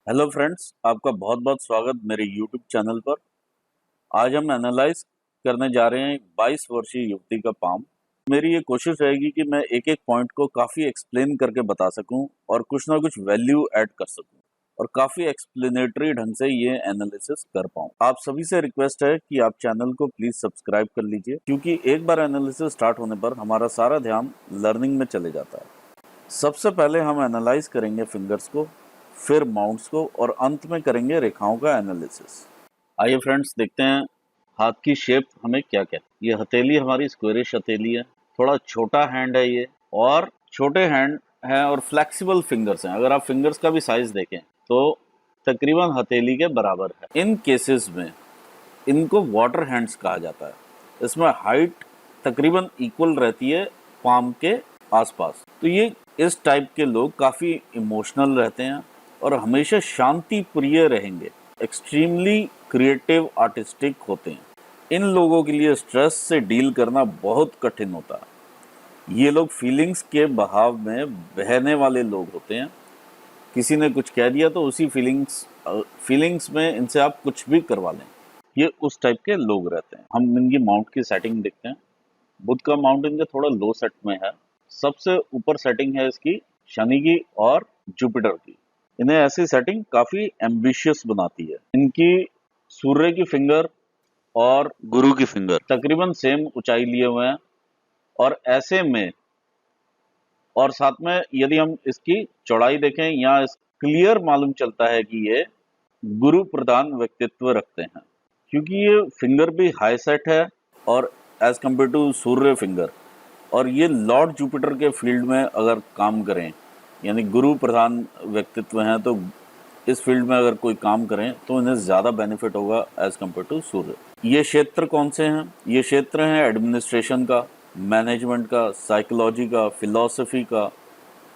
Hello friends, आपका बहुत बहुत स्वागत मेरे यूट्यूब चैनल पर। आज हम एनालाइज करने जा रहे हैं एक 22 वर्षीय युवती का पाम। मेरी ये कोशिश रहेगी कि मैं एक एक पॉइंट को काफ़ी एक्सप्लेन करके बता सकूं और कुछ ना कुछ वैल्यू ऐड कर सकूं और काफ़ी एक्सप्लेनेटरी ढंग से ये एनालिसिस कर पाऊं। आप सभी से रिक्वेस्ट है कि आप चैनल को प्लीज़ सब्सक्राइब कर लीजिए, क्योंकि एक बार एनालिसिस स्टार्ट होने पर हमारा सारा ध्यान लर्निंग में चले जाता है। सबसे पहले हम एनालाइज करेंगे फिंगर्स को, फिर माउंट्स को और अंत में करेंगे रेखाओं का एनालिसिस। आइए फ्रेंड्स, देखते हैं हाथ की शेप हमें क्या कहती है। ये हथेली हमारी स्क्वेरिश हथेली है, थोड़ा छोटा हैंड है ये, और छोटे हैंड है और फ्लेक्सिबल फिंगर्स हैं। अगर आप फिंगर्स का भी साइज देखें तो तकरीबन हथेली के बराबर है। इन केसेस में इनको वाटर हैंड्स कहा जाता है। इसमें हाइट तकरीबन इक्वल रहती है पाम के आसपास। तो ये इस टाइप के लोग काफ़ी इमोशनल रहते हैं और हमेशा शांति प्रिय रहेंगे। एक्सट्रीमली क्रिएटिव आर्टिस्टिक होते हैं। इन लोगों के लिए स्ट्रेस से डील करना बहुत कठिन होता है। ये लोग फीलिंग्स के बहाव में बहने वाले लोग होते हैं। किसी ने कुछ कह दिया तो उसी फीलिंग्स में इनसे आप कुछ भी करवा लें। ये उस टाइप के लोग रहते हैं। हम इनकी माउंट की सेटिंग देखते हैं। बुध का माउंट इनका थोड़ा लो सेट में है। सबसे ऊपर सेटिंग है इसकी शनि की और जुपिटर की। इन्हें ऐसी सेटिंग काफी एम्बिशियस बनाती है। इनकी सूर्य की फिंगर और गुरु की फिंगर तकरीबन सेम ऊंचाई लिए हुए हैं, और ऐसे में और साथ में यदि हम इसकी चौड़ाई देखें, यहाँ क्लियर मालूम चलता है कि ये गुरु प्रधान व्यक्तित्व रखते हैं, क्योंकि ये फिंगर भी हाई सेट है और as compare to Surya finger, और ये लॉर्ड जुपिटर के फील्ड में अगर काम करें, यानी गुरु प्रधान व्यक्तित्व हैं, तो इस फील्ड में अगर कोई काम करें तो इन्हें ज़्यादा बेनिफिट होगा एज कम्पेयर टू सूर्य। ये क्षेत्र कौन से हैं? ये क्षेत्र हैं एडमिनिस्ट्रेशन का, मैनेजमेंट का, साइकोलॉजी का, फिलॉसफी का,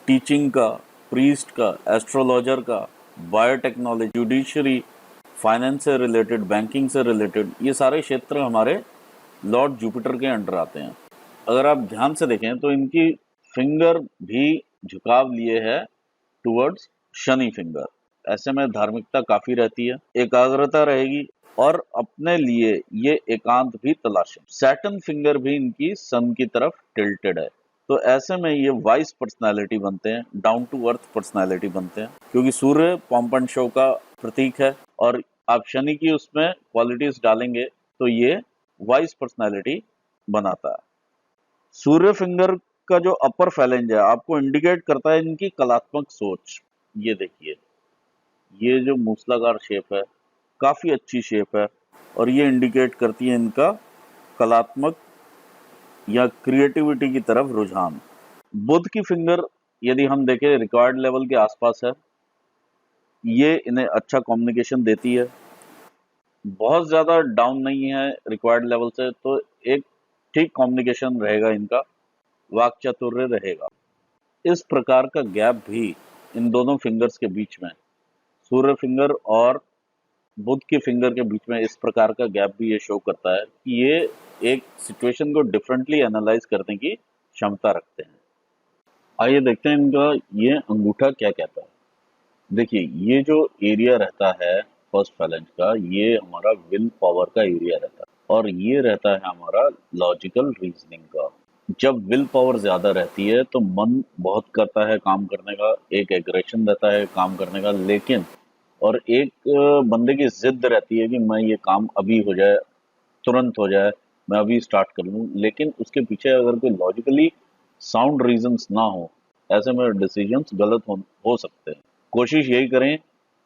टीचिंग का, प्रीस्ट का, एस्ट्रोलॉजर का, बायोटेक्नोलॉजी, जुडिशरी, फाइनेंस से रिलेटेड, बैंकिंग से रिलेटेड, ये सारे क्षेत्र हमारे लॉर्ड जुपिटर के अंडर आते हैं। अगर आप ध्यान से देखें तो इनकी फिंगर भी झुकाव लिए है टुवर्ड्स शनि फिंगर। ऐसे में धार्मिकता काफी रहती है, एकाग्रता रहेगी और अपने लिए ये एकांत भी तलाशें। सैटर्न फिंगर भी इनकी सन की तरफ टिल्टेड है, तो ऐसे में ये वाइस पर्सनालिटी बनते हैं, डाउन टू अर्थ पर्सनालिटी बनते हैं, क्योंकि सूर्य पॉम्प एंड शो का प्रतीक है और आप शनि की उसमें क्वालिटीज डालेंगे तो ये वाइस पर्सनालिटी बनाता है। सूर्य फिंगर का जो अपर फैलेंज है आपको इंडिकेट करता है इनकी कलात्मक सोच। ये देखिए, ये जो मूसलाधार शेप है काफी अच्छी शेप है और ये इंडिकेट करती है इनका कलात्मक या क्रिएटिविटी की तरफ रुझान। बुध की फिंगर यदि हम देखें रिक्वायर्ड लेवल के आसपास है, ये इन्हें अच्छा कम्युनिकेशन देती है, बहुत ज्यादा डाउन नहीं है रिक्वायर्ड लेवल से, तो एक ठीक कम्युनिकेशन रहेगा इनका, वाक चातुर्य रहेगा। इस प्रकार का गैप भी इन दोनों फिंगर्स के बीच में, सूर्य फिंगर और बुध की फिंगर के बीच में इस प्रकार का गैप भी ये शो करता है कि ये एक सिचुएशन को डिफरेंटली एनालाइज करने की क्षमता रखते हैं। आइए देखते हैं इनका ये अंगूठा क्या कहता है। देखिए, ये जो एरिया रहता है फर्स्ट फैलेंज का, ये हमारा विल पावर का एरिया रहता है और ये रहता है हमारा लॉजिकल रीजनिंग का। जब विल पावर ज्यादा रहती है तो मन बहुत करता है काम करने का, एक एग्रेशन रहता है काम करने का, लेकिन और एक बंदे की जिद रहती है कि मैं ये काम अभी हो जाए, तुरंत हो जाए, मैं अभी स्टार्ट कर लूँ, लेकिन उसके पीछे अगर कोई लॉजिकली साउंड रीजंस ना हो, ऐसे में डिसीजंस गलत हो सकते हैं। कोशिश यही करें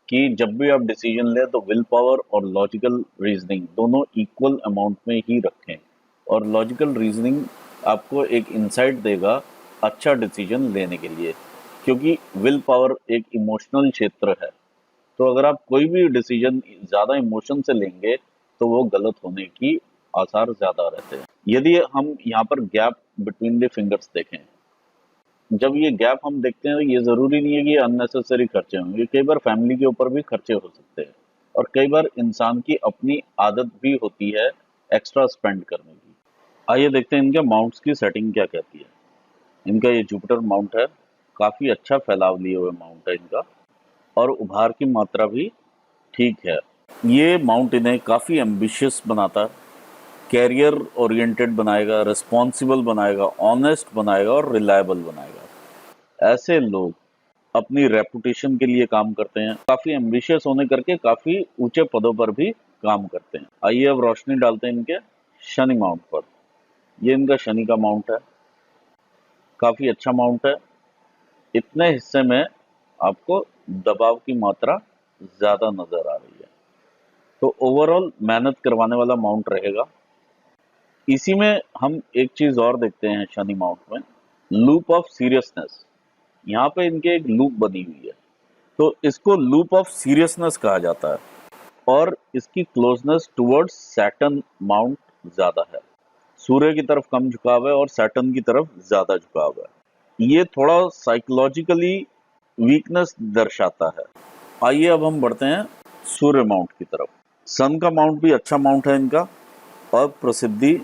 कि जब भी आप डिसीजन लें तो विल पावर और लॉजिकल रीजनिंग दोनों इक्वल अमाउंट में ही रखें, और लॉजिकल रीजनिंग आपको एक इंसाइट देगा अच्छा डिसीजन लेने के लिए, क्योंकि विल पावर एक इमोशनल क्षेत्र है। तो अगर आप कोई भी डिसीजन ज्यादा इमोशन से लेंगे तो वो गलत होने की आसार ज्यादा रहते हैं। यदि हम यहाँ पर गैप बिटवीन द फिंगर्स देखें, जब ये गैप हम देखते हैं तो ये जरूरी नहीं है कि अननेसेसरी खर्चे होंगे, कई बार फैमिली के ऊपर भी खर्चे हो सकते हैं और कई बार इंसान की अपनी आदत भी होती है एक्स्ट्रा स्पेंड करने की। आइए देखते हैं इनके माउंट्स की सेटिंग क्या कहती है। इनका ये जुपिटर माउंट है, काफी अच्छा फैलाव लिए हुए माउंट है इनका। और उभार की मात्रा भी ठीक है। ये माउंट इन्हें काफ़ी एम्बिशियस बनाता है, कैरियर ओरिएंटेड बनाएगा, रिस्पॉन्सिबल बनाएगा, ऑनेस्ट बनाएगा और रिलायबल बनाएगा। ऐसे लोग अपनी रेपुटेशन के लिए काम करते हैं, काफ़ी एम्बिशियस होने करके काफ़ी ऊंचे पदों पर भी काम करते हैं। आइए अब रोशनी डालते हैं इनके शनि माउंट पर। ये इनका शनि का माउंट है, काफ़ी अच्छा माउंट है। इतने हिस्से में आपको दबाव की मात्रा ज़्यादा नज़र आ रही है, तो ओवरऑल मेहनत करवाने वाला माउंट रहेगा। इसी में हम एक चीज़ और देखते हैं शनि माउंट में, लूप ऑफ सीरियसनेस। यहाँ पे इनके एक लूप बनी हुई है, तो इसको लूप ऑफ सीरियसनेस कहा जाता है और इसकी क्लोजनेस टुवर्ड्स सैटर्न माउंट ज़्यादा है। सूर्य की तरफ कम झुकाव है और सैटर्न की तरफ ज़्यादा झुकाव है। ये थोड़ा साइकोलॉजिकली वीकनेस दर्शाता है। आइए अब हम बढ़ते हैं सूर्य माउंट की तरफ। सन का माउंट भी अच्छा माउंट है इनका और प्रसिद्धि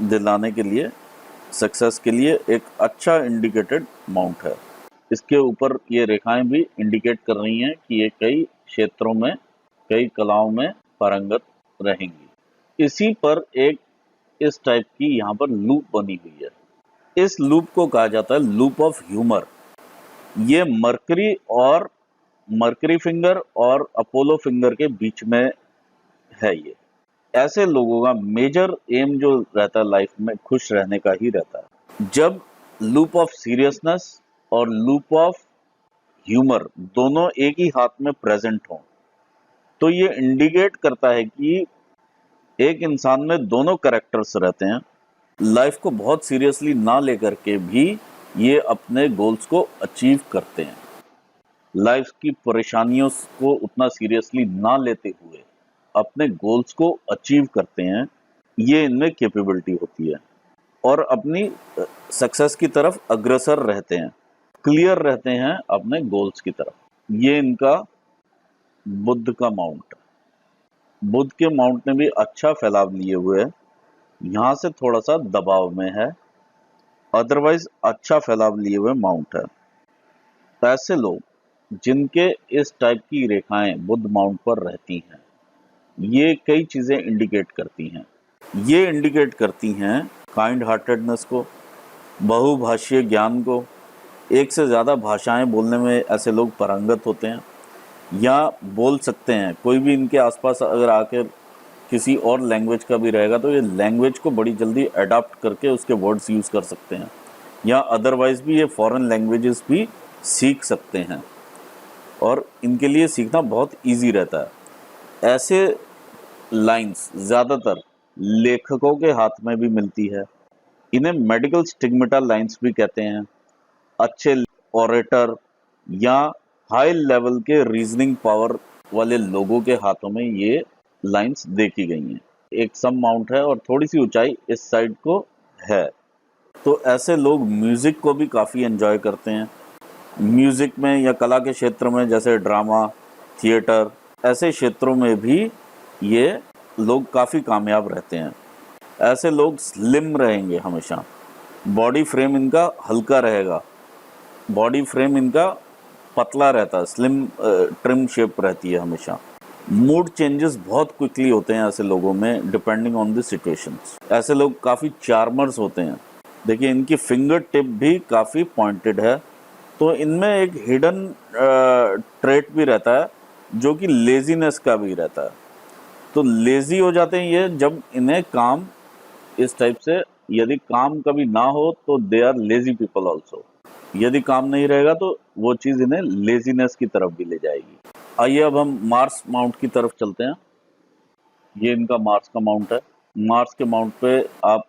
दिलाने के लिए, सक्सेस के लिए एक अच्छा इंडिकेटेड माउंट है। इसके ऊपर ये रेखाएं भी इंडिकेट कर रही हैं कि ये कई क्षेत्रों में, कई कलाओं में पारंगत रहेंगी। इसी पर एक इस टाइप की यहाँ पर लूप बनी हुई है। इस लूप को कहा जाता है लूप ऑफ ह्यूमर। ये मरकरी फिंगर और अपोलो फिंगर के बीच में है। ये ऐसे लोगों का मेजर एम जो रहता है लाइफ में खुश रहने का ही रहता है। जब लूप ऑफ सीरियसनेस और लूप ऑफ ह्यूमर दोनों एक ही हाथ में प्रेजेंट हों, तो ये इंडिकेट करता है कि एक इंसान में दोनों कैरेक्टर्स रहते हैं। लाइफ को बहुत सीरियसली ना लेकर के भी ये अपने गोल्स को अचीव करते हैं। लाइफ की परेशानियों को उतना सीरियसली ना लेते हुए अपने गोल्स को अचीव करते हैं। ये इनमें कैपेबिलिटी होती है और अपनी सक्सेस की तरफ अग्रसर रहते हैं, क्लियर रहते हैं अपने गोल्स की तरफ। ये इनका बुध का माउंट। बुध के माउंट ने भी अच्छा फैलाव लिए हुए है, यहाँ से थोड़ा सा दबाव में है, अदरवाइज अच्छा फैलाव लिए हुए माउंट है। ऐसे लोग जिनके इस टाइप की रेखाएं बुध माउंट पर रहती हैं, ये कई चीजें इंडिकेट करती हैं। ये इंडिकेट करती हैं काइंड हार्टेडनेस को, बहुभाषीय ज्ञान को, एक से ज़्यादा भाषाएं बोलने में ऐसे लोग पारंगत होते हैं या बोल सकते हैं। कोई भी इनके आसपास अगर आकर किसी और लैंग्वेज का भी रहेगा तो ये लैंग्वेज को बड़ी जल्दी अडॉप्ट करके उसके वर्ड्स यूज़ कर सकते हैं, या अदरवाइज भी ये फॉरेन लैंग्वेजेस भी सीख सकते हैं और इनके लिए सीखना बहुत इजी रहता है। ऐसे लाइंस ज़्यादातर लेखकों के हाथ में भी मिलती है। इन्हें मेडिकल स्टिग्मेटा लाइंस भी कहते हैं। अच्छे ऑरेटर या हाई लेवल के रीजनिंग पावर वाले लोगों के हाथों में ये लाइंस देखी गई हैं। एक सम माउंट है और थोड़ी सी ऊंचाई इस साइड को है, तो ऐसे लोग म्यूजिक को भी काफ़ी एंजॉय करते हैं। म्यूजिक में या कला के क्षेत्र में, जैसे ड्रामा, थिएटर, ऐसे क्षेत्रों में भी ये लोग काफ़ी कामयाब रहते हैं। ऐसे लोग स्लिम रहेंगे हमेशा, बॉडी फ्रेम इनका हल्का रहेगा, बॉडी फ्रेम इनका पतला रहता है, स्लिम ट्रिम शेप रहती है हमेशा। मूड चेंजेस बहुत क्विकली होते हैं ऐसे लोगों में, डिपेंडिंग ऑन द सिचुएशंस। ऐसे लोग काफ़ी चार्मर्स होते हैं। देखिए इनकी फिंगर टिप भी काफ़ी पॉइंटेड है, तो इनमें एक हिडन ट्रेट भी रहता है जो कि लेजीनेस का भी रहता है। तो लेजी हो जाते हैं ये जब इन्हें काम इस टाइप से, यदि काम कभी ना हो तो they are lazy people also. यदि काम नहीं रहेगा तो वो चीज़ इन्हें लेजीनेस की तरफ भी ले जाएगी। आइए अब हम मार्स माउंट की तरफ चलते हैं। ये इनका मार्स का माउंट है। मार्स के माउंट पे आप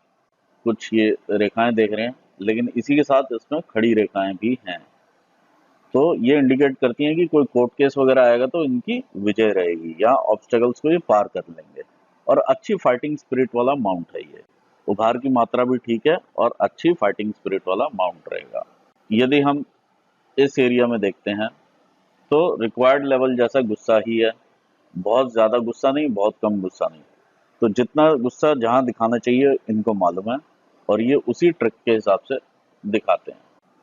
कुछ ये रेखाएं देख रहे हैं, लेकिन इसी के साथ इसमें खड़ी रेखाएं भी हैं, तो ये इंडिकेट करती हैं कि कोई कोर्ट केस वगैरह आएगा तो इनकी विजय रहेगी या ऑब्स्टेकल्स को ये पार कर लेंगे। और अच्छी फाइटिंग स्पिरिट वाला माउंट है ये। उभार की मात्रा भी ठीक है और अच्छी फाइटिंग स्पिरिट वाला माउंट रहेगा। यदि हम इस एरिया में देखते हैं तो रिक्वायर्ड लेवल जैसा गुस्सा ही है, बहुत ज़्यादा गुस्सा नहीं, बहुत कम गुस्सा नहीं। तो जितना गुस्सा जहाँ दिखाना चाहिए इनको मालूम है और ये उसी ट्रिक के हिसाब से दिखाते हैं।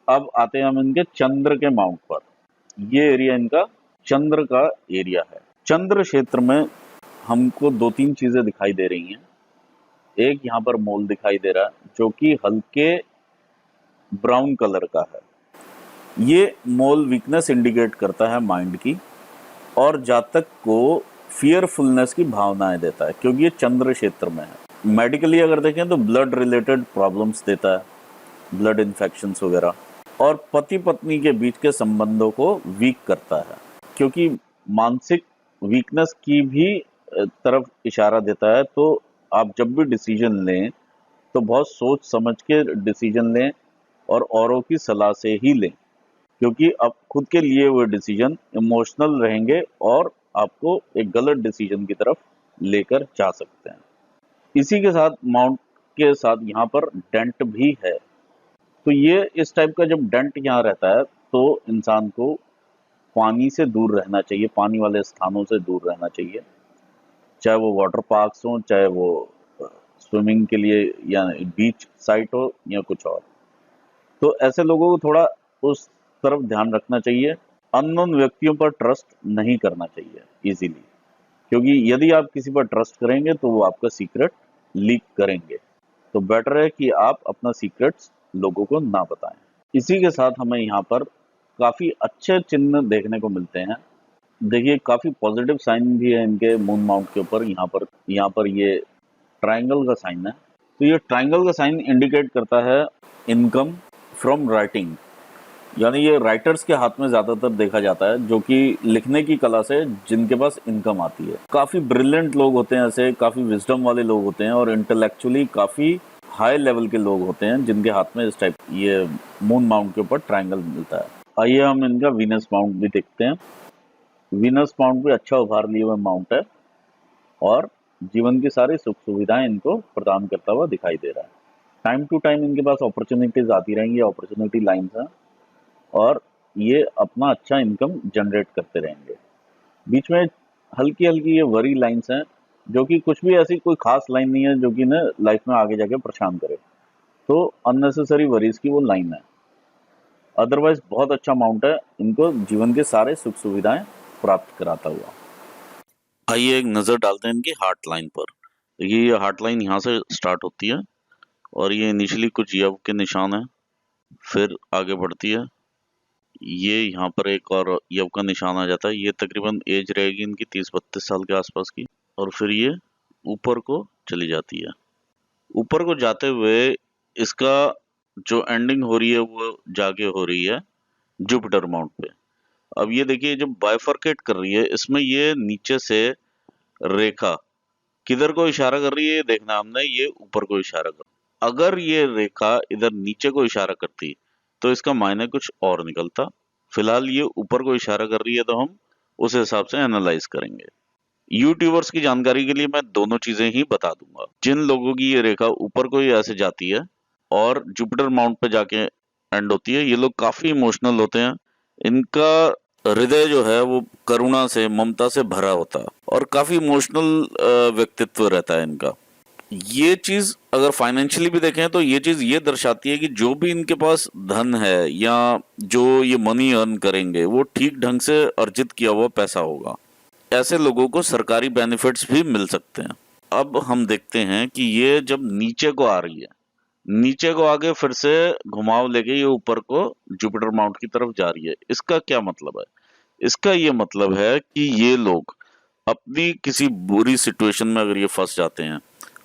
अब आते हैं हम इनके चंद्र के माउंट पर। ये एरिया इनका चंद्र का एरिया है। चंद्र क्षेत्र में हमको 2-3 चीजें दिखाई दे रही हैं। एक यहाँ पर मोल दिखाई दे रहा है जो कि हल्के ब्राउन कलर का है। ये मोल वीकनेस इंडिकेट करता है माइंड की और जातक को फियरफुलनेस की भावनाएं देता है, क्योंकि ये चंद्र क्षेत्र में है। मेडिकली अगर देखें तो ब्लड रिलेटेड प्रॉब्लम्स देता है, ब्लड इन्फेक्शंस वगैरह, और पति पत्नी के बीच के संबंधों को वीक करता है, क्योंकि मानसिक वीकनेस की भी तरफ इशारा देता है। तो आप जब भी डिसीजन लें तो बहुत सोच समझ के डिसीजन लें और औरों की सलाह से ही लें, क्योंकि अब खुद के लिए हुए डिसीजन इमोशनल रहेंगे और आपको एक गलत डिसीजन की तरफ लेकर जा सकते हैं। इसी के साथ माउंट के साथ यहाँ पर डेंट भी है। तो ये इस टाइप का जब डेंट यहाँ रहता है तो इंसान को पानी से दूर रहना चाहिए, पानी वाले स्थानों से दूर रहना चाहिए, चाहे वो वाटर पार्क्स हो, चाहे वो स्विमिंग के लिए या बीच साइट हो या कुछ और। तो ऐसे लोगों को थोड़ा उस तरफ ध्यान रखना चाहिए। अननोन व्यक्तियों पर ट्रस्ट नहीं करना चाहिए इजीली, क्योंकि यदि आप किसी पर ट्रस्ट करेंगे तो वो आपका सीक्रेट लीक करेंगे। तो बेटर है कि आप अपना सीक्रेट्स लोगों को ना बताएं। इसी के साथ हमें यहाँ पर काफी अच्छे चिन्ह देखने को मिलते हैं। देखिए, काफी पॉजिटिव साइन भी है इनके मून माउंट के ऊपर। यहाँ पर ये ट्रायंगल का साइन है। तो ये ट्रायंगल का साइन इंडिकेट करता है इनकम फ्रॉम राइटिंग, यानी ये राइटर्स के हाथ में ज्यादातर देखा जाता है, जो कि लिखने की कला से जिनके पास इनकम आती है। काफी ब्रिलियंट लोग होते हैं, ऐसे काफी विजडम वाले लोग होते हैं और इंटेलेक्चुअली काफी हाई लेवल के लोग होते हैं जिनके हाथ में इस टाइप ये मून माउंट के ऊपर ट्रायंगल मिलता है। आइए हम इनका वीनस माउंट भी देखते हैं। वीनस माउंट भी अच्छा उभार लिए हुए माउंट है और जीवन की सारी सुख सुविधाएं इनको प्रदान करता हुआ दिखाई दे रहा है। टाइम टू टाइम इनके पास अपॉर्चुनिटीज आती रहेंगी, अपॉर्चुनिटी लाइन्स हैं, और ये अपना अच्छा इनकम जनरेट करते रहेंगे। बीच में हल्की हल्की ये वरी लाइन्स हैं, जो कि कुछ भी ऐसी कोई खास लाइन नहीं है जो कि ना लाइफ में आगे जाके परेशान करे। तो अननेसेसरी वरीज की वो लाइन है। अदरवाइज बहुत अच्छा अमाउंट है, इनको जीवन के सारे सुख सुविधाएं प्राप्त कराता हुआ। आइए एक नजर डालते हैं इनकी हार्ट लाइन पर। देखिए, ये हार्ट लाइन यहाँ से स्टार्ट होती है और ये इनिशियली कुछ यव के निशान है, फिर आगे बढ़ती है। ये यहाँ पर एक और यव का निशान आ जाता है। ये तकरीबन एज रहेगी इनकी 30-32 साल के आसपास की, और फिर ये ऊपर को चली जाती है। ऊपर को जाते हुए इसका जो एंडिंग हो रही है वो जाके हो रही है जुपिटर माउंट पे। अब ये देखिए, जब बाइफरकेट कर रही है इसमें ये नीचे से रेखा किधर को इशारा कर रही है ये देखना हमने, ये ऊपर को इशारा कर। अगर ये रेखा इधर नीचे को इशारा करती तो इसका मायने कुछ और निकलता। फिलहाल ये ऊपर को इशारा कर रही है तो हम उस हिसाब से एनालाइज करेंगे। यूट्यूबर्स की जानकारी के लिए मैं दोनों चीजें ही बता दूंगा। जिन लोगों की ये रेखा ऊपर को ही ऐसे जाती है और जुपिटर माउंट पे जाके एंड होती है, ये लोग काफी इमोशनल होते हैं। इनका हृदय जो है वो करुणा से, ममता से भरा होता है और काफी इमोशनल व्यक्तित्व रहता है इनका। ये चीज अगर फाइनेंशियली भी देखें तो ये चीज ये दर्शाती है कि जो भी इनके पास धन है या जो ये मनी अर्न करेंगे वो ठीक ढंग से अर्जित किया हुआ पैसा होगा। ऐसे लोगों को सरकारी बेनिफिट्स भी मिल सकते हैं। अब हम देखते हैं कि ये जब नीचे को आ रही है, नीचे को आगे फिर से घुमाव लेके ये ऊपर को जुपिटर माउंट की तरफ जा रही है। इसका क्या मतलब है? इसका ये मतलब है कि ये लोग अपनी किसी बुरी सिचुएशन में अगर ये फंस जाते हैं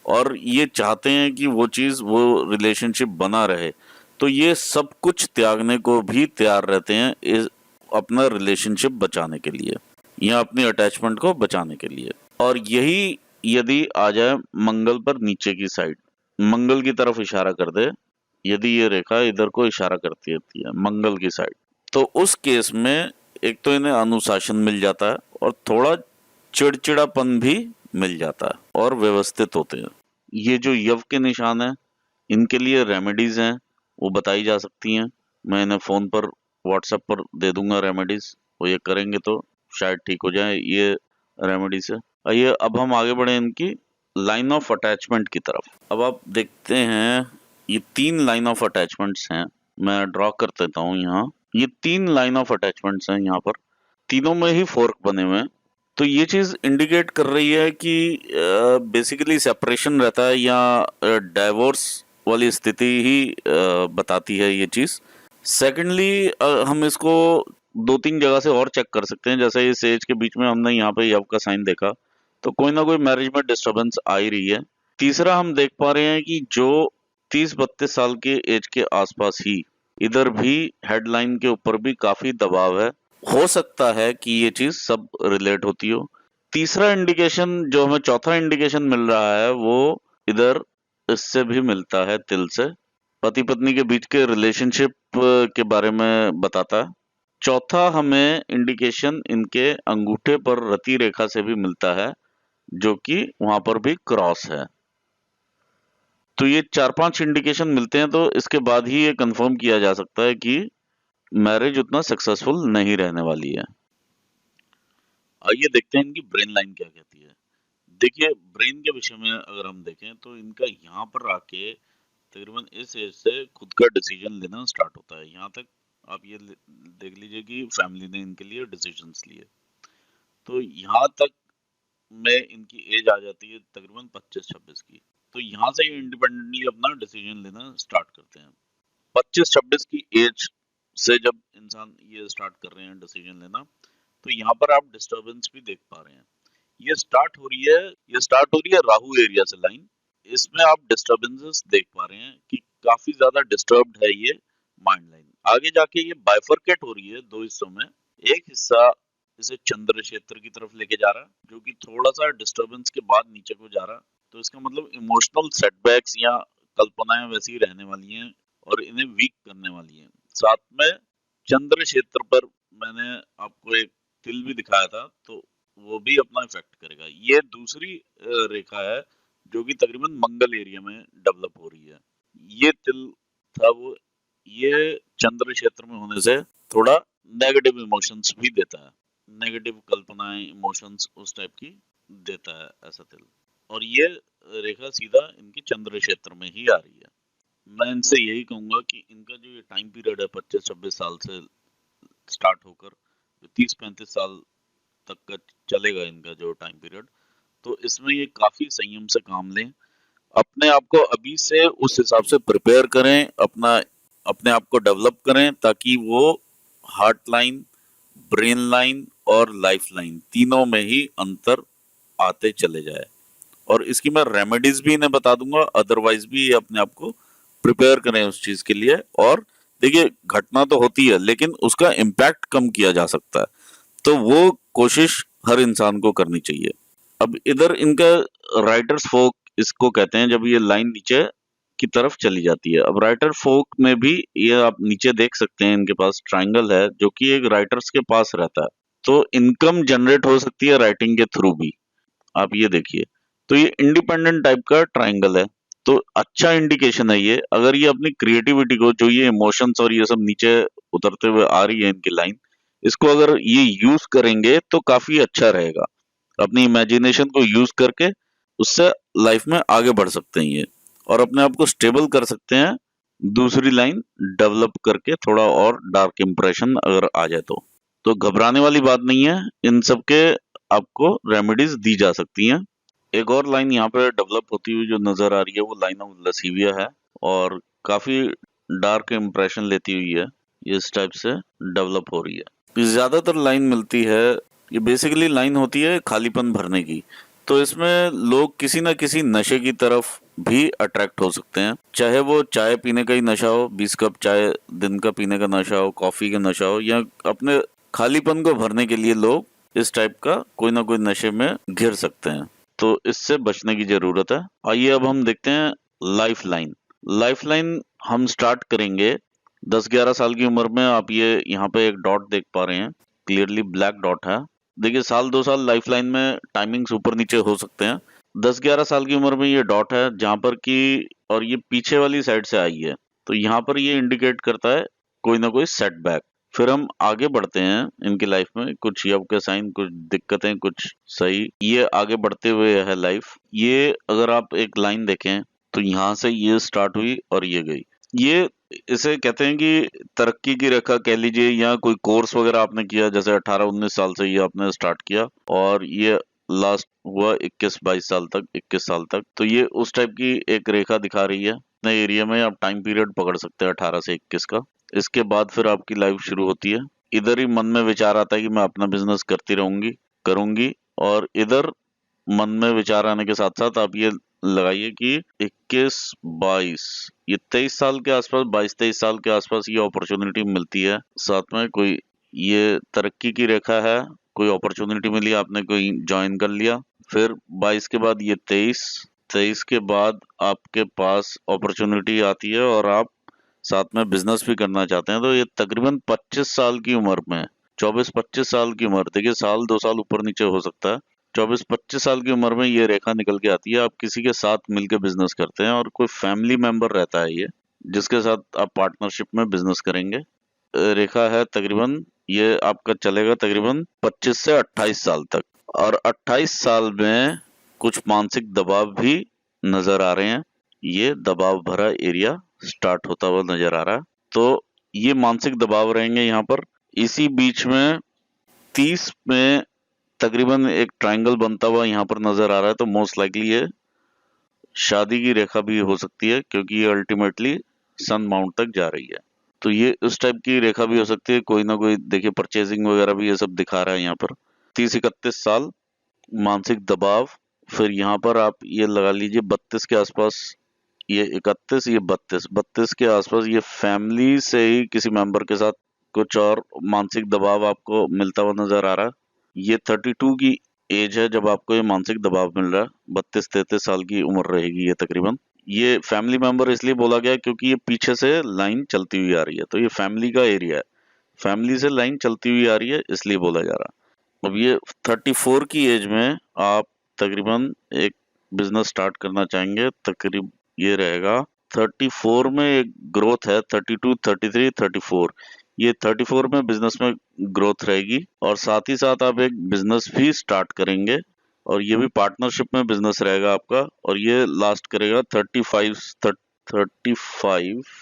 और ये चाहते हैं कि वो चीज, वो रिलेशनशिप बना रहे, तो ये सब कुछ त्यागने को भी तैयार रहते हैं अपना रिलेशनशिप बचाने के लिए या अपनी अटैचमेंट को बचाने के लिए। और यही यदि आ जाए मंगल पर नीचे की साइड, मंगल की तरफ इशारा कर दे, यदि ये रेखा इधर को इशारा करती रहती है मंगल की साइड, तो उस केस में एक तो इन्हें अनुशासन मिल जाता है और थोड़ा चिड़चिड़ापन भी मिल जाता है और व्यवस्थित होते हैं। ये जो यव के निशान है, इनके लिए रेमेडीज हैं, वो बताई जा सकती हैं। मैं इन्हें फोन पर, व्हाट्सएप पर दे दूंगा रेमेडीज, वो ये करेंगे तो शायद ठीक हो जाए ये रेमेडी से। आइए अब हम आगे बढ़े इनकी लाइन ऑफ अटैचमेंट की तरफ। अब आप देखते हैं ये 3 लाइन ऑफ अटैचमेंट्स हैं। मैं ड्रॉ कर देता हूँ यहाँ। ये 3 लाइन ऑफ अटैचमेंट्स हैं यहाँ पर। तीनों में ही फोर्क बने हुए हैं। तो ये चीज इंडिकेट कर रही है कि बेसिकली सेपरेशन रहता है या डाइवोर्स वाली स्थिति ही बताती है ये चीज। सेकेंडली हम इसको दो तीन जगह से और चेक कर सकते हैं। जैसे इस एज के बीच में हमने यहाँ पे यव का साइन देखा, तो कोई ना कोई मैरिज में डिस्टर्बेंस आ ही रही है। तीसरा हम देख पा रहे हैं कि जो 30-32 साल के एज के आसपास ही इधर भी हेडलाइन के ऊपर भी काफी दबाव है। हो सकता है कि ये चीज सब रिलेट होती हो। तीसरा इंडिकेशन जो हमें, चौथा इंडिकेशन मिल रहा है वो इधर इससे भी मिलता है, तिल से, पति पत्नी के बीच के रिलेशनशिप के बारे में बताता है। चौथा हमें इंडिकेशन इनके अंगूठे पर रति रेखा से भी मिलता है, जो कि वहां पर भी क्रॉस है। तो ये 4-5 इंडिकेशन मिलते हैं, तो इसके बाद ही ये कंफर्म किया जा सकता है कि मैरिज उतना सक्सेसफुल नहीं रहने वाली है। आइए देखते हैं इनकी ब्रेन लाइन क्या कहती है। देखिए, ब्रेन के विषय में अगर हम देखें तो इनका यहाँ पर आके तकरीबन इस एज से खुद का डिसीजन लेना स्टार्ट होता है। यहाँ तक आप ये देख लीजिए कि फैमिली ने इनके लिए डिसीजंस लिए, तो यहाँ तक में इनकी एज आ जाती है तकरीबन 25-26 की। तो यहाँ से ये इंडिपेंडेंटली अपना डिसीजन लेना स्टार्ट करते हैं। 25-26 की एज से जब इंसान ये स्टार्ट कर रहे हैं डिसीजन लेना, तो यहाँ पर आप डिस्टरबेंस भी देख पा रहे हैं। ये स्टार्ट हो रही है राहु एरिया से लाइन। इसमें आप डिस्टरबेंसेस देख पा रहे हैं कि काफी ज्यादा डिस्टर्ब्ड है ये माइंड लाइन। आगे जाके ये बाइफरकेट हो रही है दो हिस्सों में। एक हिस्सा इसे चंद्र क्षेत्र की तरफ लेके जा रहा है, जो कि थोड़ा सा डिस्टरबेंस के बाद नीचे को जा रहा है। तो इसका मतलब इमोशनल सेटबैक्स या कल्पनाएं वैसी ही रहने वाली हैं और इन्हें वीक करने वाली हैं। साथ में चंद्र क्षेत्र पर मैंने आपको एक तिल भी दिखाया था, तो वो भी अपना इफेक्ट करेगा। ये दूसरी रेखा है जो कि तकरीबन मंगल एरिया में डेवलप हो रही है। ये तिल था वो, ये चंद्र क्षेत्र में होने से थोड़ा नेगेटिव इमोशंस भी देता है, नेगेटिव कल्पनाएं, इमोशंस उस टाइप की देता है ऐसा तिल। और ये रेखा सीधा इनकी चंद्र क्षेत्र में ही आ रही है। मैं इनसे यही कहूंगा कि इनका जो ये टाइम पीरियड है 25-26 साल से स्टार्ट होकर 30-35 साल तक का चलेगा इनका जो टाइम पीरियड, तो इसमें ये काफी संयम से काम लें। अपने आप को अभी से उस हिसाब से प्रिपेयर करें, अपने आप को डेवलप करें, ताकि वो हार्ट लाइन, ब्रेन लाइन और लाइफ लाइन तीनों में ही अंतर आते चले जाए। और इसकी मैं रेमेडीज भी इन्हें बता दूंगा, अदरवाइज भी ये अपने आप को प्रिपेयर करें उस चीज के लिए। और देखिए, घटना तो होती है लेकिन उसका इम्पैक्ट कम किया जा सकता है, तो वो कोशिश हर इंसान को करनी चाहिए। अब इधर इनका राइटर्स फोक इसको कहते हैं, जब ये लाइन नीचे की तरफ चली जाती है। अब राइटर फोक में भी ये आप नीचे देख सकते हैं, इनके पास ट्रायंगल है जो कि एक राइटर्स के पास रहता है। तो इनकम जनरेट हो सकती है राइटिंग के थ्रू भी, आप ये देखिए। तो ये इंडिपेंडेंट टाइप का ट्रायंगल है, तो अच्छा इंडिकेशन है ये। अगर ये अपनी क्रिएटिविटी को, जो ये इमोशंस और ये सब नीचे उतरते हुए आ रही है इनकी लाइन, इसको अगर ये यूज करेंगे तो काफी अच्छा रहेगा। अपनी इमेजिनेशन को यूज करके उससे लाइफ में आगे बढ़ सकते हैं ये, और अपने आप को स्टेबल कर सकते हैं दूसरी लाइन डेवलप करके, थोड़ा और डार्क इंप्रेशन अगर आ जाए तो घबराने वाली बात नहीं है। इन सब के आपको रेमेडीज दी जा सकती हैं। एक और लाइन यहाँ पे डेवलप होती हुई जो नजर आ रही है वो लाइन ऑफ लसीविया है, और काफी डार्क इंप्रेशन लेती हुई है, इस टाइप से डेवलप हो रही है। ज्यादातर लाइन मिलती है, ये बेसिकली लाइन होती है खालीपन भरने की। तो इसमें लोग किसी ना किसी नशे की तरफ भी अट्रैक्ट हो सकते हैं, चाहे वो चाय पीने का ही नशा हो, 20 कप चाय दिन का पीने का नशा हो, कॉफी का नशा हो, या अपने खालीपन को भरने के लिए लोग इस टाइप का कोई ना कोई नशे में घिर सकते हैं। तो इससे बचने की जरूरत है। आइए अब हम देखते हैं लाइफ लाइन। लाइफ लाइन हम स्टार्ट करेंगे 10-11 साल की उम्र में। आप ये यहाँ पे एक डॉट देख पा रहे हैं, क्लियरली ब्लैक डॉट है। देखिए, 1-2 साल लाइफ लाइन में टाइमिंग्स ऊपर नीचे हो सकते हैं। 10-11 साल की उम्र में ये डॉट है जहां पर कि, और ये पीछे वाली साइड से आई है, तो यहाँ पर ये इंडिकेट करता है कोई ना कोई सेटबैक। फिर हम आगे बढ़ते हैं इनकी लाइफ में, कुछ यव के साइन, कुछ दिक्कतें, कुछ सही, ये आगे बढ़ते हुए है लाइफ। ये अगर आप एक लाइन देखें तो यहाँ से ये स्टार्ट हुई और ये गई। ये इसे कहते हैं कि तरक्की की रेखा कह लीजिए, या कोई कोर्स वगैरह आपने किया, जैसे 18-19 साल से ये आपने स्टार्ट किया और ये लास्ट हुआ 21-22 साल तक, 21 साल तक, तो ये उस टाइप की एक रेखा दिखा रही है। नए एरिया में आप टाइम पीरियड पकड़ सकते हैं 18 से 21 का। इसके बाद फिर आपकी लाइफ शुरू होती है। इधर ही मन में विचार आता है कि मैं अपना बिजनेस करती रहूंगी, करूंगी, और इधर मन में विचार आने के साथ साथ आप ये लगाइए कि 21-22, ये 23 साल के आसपास, 22-23 साल के आसपास ये अपॉर्चुनिटी मिलती है। साथ में कोई ये तरक्की की रेखा है, कोई अपॉर्चुनिटी मिली, आपने कोई ज्वाइन कर लिया। फिर 22 के बाद ये 23 के बाद आपके पास अपॉर्चुनिटी आती है और आप साथ में बिजनेस भी करना चाहते हैं। तो ये तकरीबन 25 साल की उम्र में, 24-25 साल की उम्र, देखिए साल 2 साल ऊपर नीचे हो सकता है, 24-25 साल की उम्र में ये रेखा निकल के आती है। आप किसी के साथ मिलकर बिजनेस करते हैं और कोई फैमिली मेंबर रहता है ये, जिसके साथ आप पार्टनरशिप में बिजनेस करेंगे। रेखा है तकरीबन, ये आपका चलेगा तकरीबन 25 से 28 साल तक, और 28 साल में कुछ मानसिक दबाव भी नजर आ रहे हैं। ये दबाव भरा एरिया स्टार्ट होता हुआ नजर आ रहा है। तो ये मानसिक दबाव रहेंगे यहाँ पर। इसी बीच में 30 में तकरीबन एक ट्रायंगल बनता हुआ यहाँ पर नजर आ रहा है, तो मोस्ट लाइकली ये शादी की रेखा भी हो सकती है, क्योंकि ये अल्टीमेटली सन माउंट तक जा रही है। तो ये उस टाइप की रेखा भी हो सकती है। कोई ना कोई देखिए परचेजिंग वगैरह भी ये सब दिखा रहा है यहाँ पर। 30-31 साल मानसिक दबाव। फिर यहाँ पर आप ये लगा लीजिए 32 के आसपास, ये 31, ये 32 के आसपास ये फैमिली से ही किसी मेंबर के साथ कुछ और मानसिक दबाव आपको मिलता हुआ नजर आ रहा है। ये 32 की एज है जब आपको ये मानसिक दबाव मिल रहा है। 32-33 साल की उम्र रहेगी ये तकरीबन। ये फैमिली मेंबर इसलिए बोला गया क्योंकि ये पीछे से लाइन चलती हुई आ रही है, तो ये फैमिली का एरिया है, फैमिली से लाइन चलती हुई आ रही है, इसलिए बोला जा रहा है। अब ये 34 की एज में आप तकरीबन एक बिजनेस स्टार्ट करना चाहेंगे। तकरीब ये रहेगा 34 में एक ग्रोथ है, 32, 33, 34, ये 34 में बिजनेस में ग्रोथ रहेगी, और साथ ही साथ आप एक बिजनेस भी स्टार्ट करेंगे, और ये भी पार्टनरशिप में बिजनेस रहेगा आपका, और ये लास्ट करेगा 35, 35,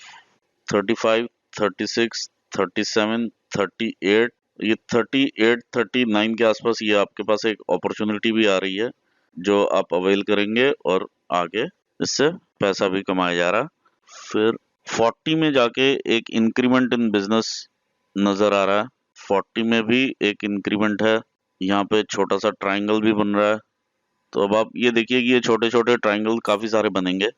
35, 36, 37, 38, ये 38, 39 के आसपास ये आपके पास एक अपॉर्चुनिटी भी आ रही है, जो आप अवेल करेंगे और आगे इससे पैसा भी कमाया जा रहा है। फिर 40 में जाके एक इंक्रीमेंट इन बिजनेस नजर आ रहा है। 40 में भी एक इंक्रीमेंट है, यहाँ पे छोटा सा ट्रायंगल भी बन रहा है। तो अब आप ये देखिए कि ये छोटे छोटे ट्रायंगल काफी सारे बनेंगे।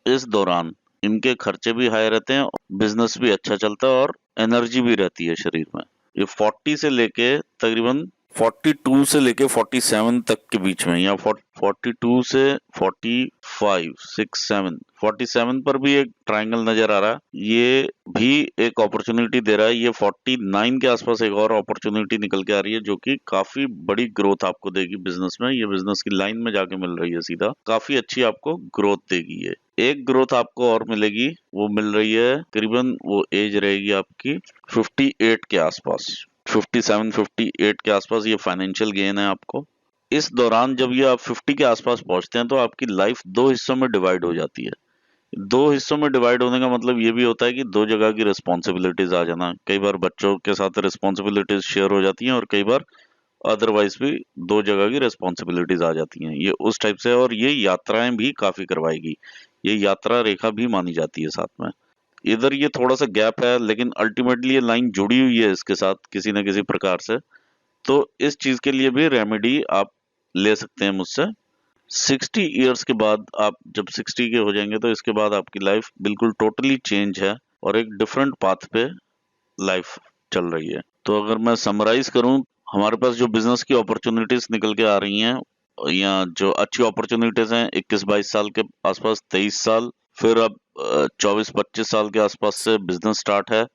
इस दौरान इनके खर्चे भी हाई रहते हैं, बिजनेस भी अच्छा चलता है, और एनर्जी भी रहती है शरीर में। ये 40 से लेके तकरीबन 42 से लेके 47 तक के बीच में, या 42 से 45, 6, 7, 47 पर भी एक ट्रायंगल नजर आ रहा है। ये भी एक अपॉर्चुनिटी दे रहा है। ये 49 के आसपास एक और अपॉर्चुनिटी निकल के आ रही है, जो कि काफी बड़ी ग्रोथ आपको देगी बिजनेस में। ये बिजनेस की लाइन में जाके मिल रही है सीधा, काफी अच्छी आपको ग्रोथ देगी। ये एक ग्रोथ आपको और मिलेगी, वो मिल रही है करीबन, वो एज रहेगी आपकी 58 के आसपास, 57, 58 के आसपास ये फाइनेंशियल गेन है आपको। इस दौरान जब ये आप 50 के आसपास पहुंचते हैं, तो आपकी लाइफ दो हिस्सों में डिवाइड हो जाती है। दो हिस्सों में डिवाइड होने का मतलब ये भी होता है कि दो जगह की रिस्पॉन्सिबिलिटीज आ जाना। कई बार बच्चों के साथ रिस्पॉन्सिबिलिटीज शेयर हो जाती हैं, और कई बार अदरवाइज भी दो जगह की रिस्पॉन्सिबिलिटीज आ जाती हैं। ये उस टाइप से, और ये यात्राएं भी काफी करवाएगी, ये यात्रा रेखा भी मानी जाती है साथ में। इधर ये थोड़ा सा गैप है, लेकिन अल्टीमेटली ये लाइन जुड़ी हुई है इसके साथ किसी न किसी प्रकार से। तो इस चीज के लिए भी रेमेडी आप ले सकते हैं मुझसे। 60 इयर्स के बाद, आप जब 60 के हो जाएंगे, तो इसके बाद आपकी लाइफ बिल्कुल टोटली चेंज है, और एक डिफरेंट पाथ पे लाइफ चल रही है। तो अगर मैं समराइज करूं, हमारे पास जो बिजनेस की अपॉर्चुनिटीज निकल के आ रही हैं, या जो अच्छी अपॉर्चुनिटीज हैं 21-22 साल के आसपास, 23 साल, फिर अब 24-25 साल के आसपास से बिजनेस स्टार्ट है।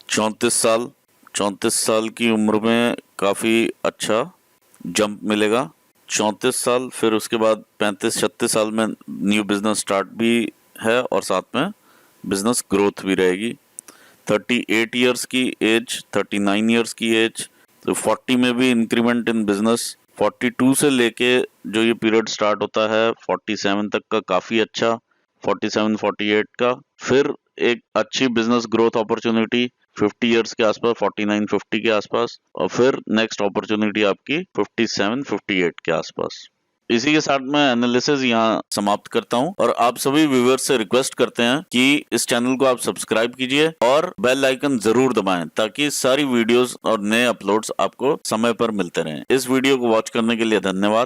34 साल की उम्र में काफी अच्छा जंप मिलेगा। 34 साल, फिर उसके बाद 35-36 साल में न्यू बिजनेस स्टार्ट भी है, और साथ में बिजनेस ग्रोथ भी रहेगी। 38 इयर्स की एज, 39 इयर्स की एज, तो 40 में भी इंक्रीमेंट इन बिजनेस। 42 से लेके जो ये पीरियड स्टार्ट होता है 47 तक का काफी अच्छा, 47-48 का। फिर एक अच्छी बिजनेस ग्रोथ अपॉर्चुनिटी 50 इयर्स के आसपास, 49-50 के आसपास, और फिर नेक्स्ट अपॉर्चुनिटी आपकी 57-58 के आसपास। इसी के साथ मैं एनालिसिस यहाँ समाप्त करता हूँ और आप सभी व्यूअर्स से रिक्वेस्ट करते हैं कि इस चैनल को आप सब्सक्राइब कीजिए और बेल आइकन जरूर दबाएं ताकि सारी वीडियोस और नए अपलोड्स आपको समय पर मिलते रहें। इस वीडियो को वॉच करने के लिए धन्यवाद।